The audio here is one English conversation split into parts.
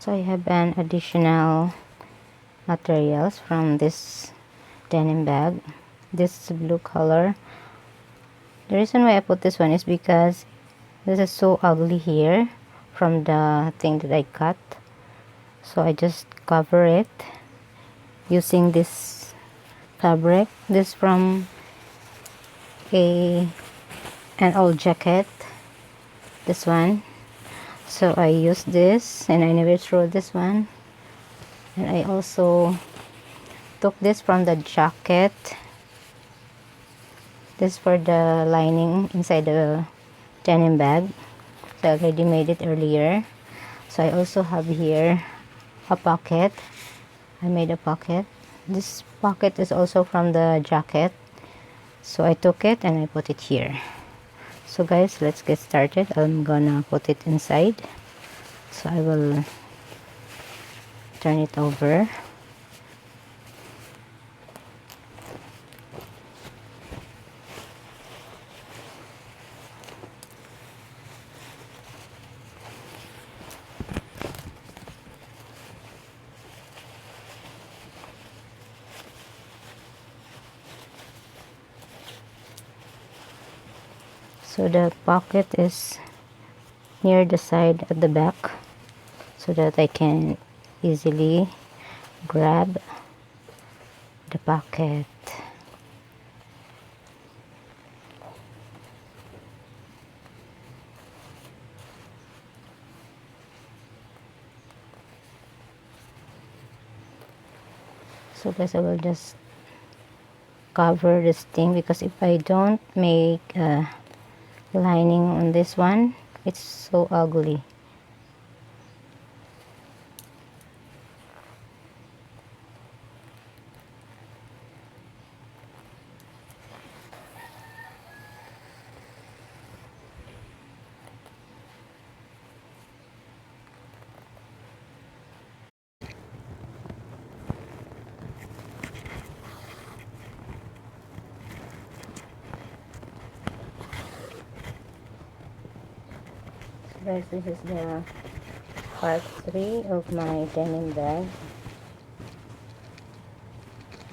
So I have an additional materials from this denim bag, this blue color. The reason why I put this one is because this is so ugly here from the thing that I cut, so I just cover it using this fabric. This from an old jacket, this one. So I use this and I never throw this one. And I also took this from the jacket, this for the lining inside the denim bag. So I already made it earlier. So I also have here a pocket. I made a pocket. This pocket is also from the jacket, so I took it and I put it here. So guys, let's get started. I'm gonna put it inside, so I will turn it over. So the pocket is near the side at the back, so that I can easily grab the pocket. So guys, I will just cover this thing, because if I don't make a lining on this one, it's so ugly. Guys, this is the part 3 of my denim bag.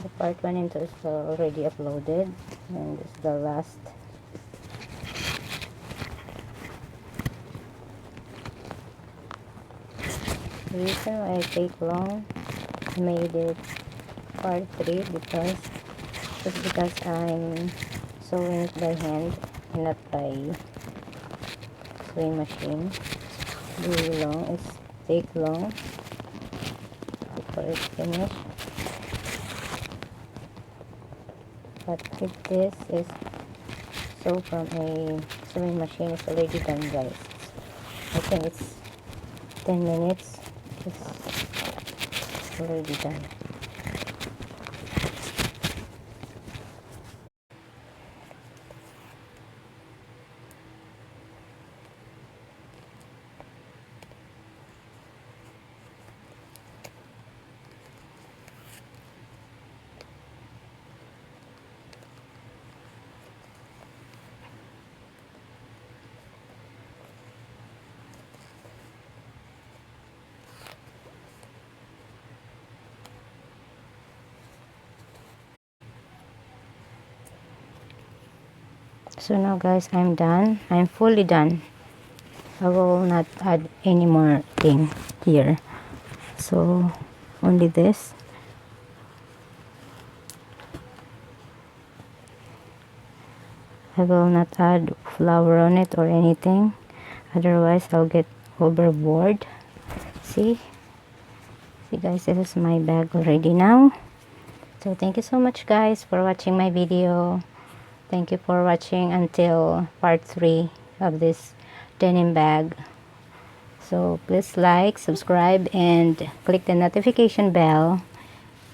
The part 1 and 2 is already uploaded, and this is the last. The reason why I take long, I made it part 3 because I'm sewing it by hand and not by sewing machine. Really long, it's take long before it's finished. But if this is sew from a sewing machine, it's already done, guys. I think it's 10 minutes. It's already done. So now guys, I'm done. I'm fully done. I will not add any more thing here. So only this. I will not add flower on it or anything, otherwise I'll get overboard. See guys, this is my bag already now. So thank you so much guys for watching my video. Thank you for watching until part 3 of this denim bag. So please like, subscribe, and click the notification bell,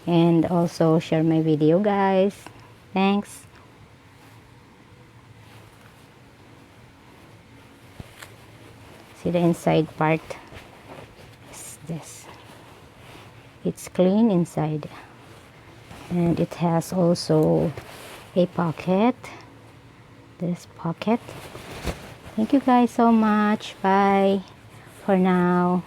and also share my video guys. Thanks. See, the inside part is this. It's clean inside, and it has also a pocket, this pocket. Thank you guys so much. Bye for now.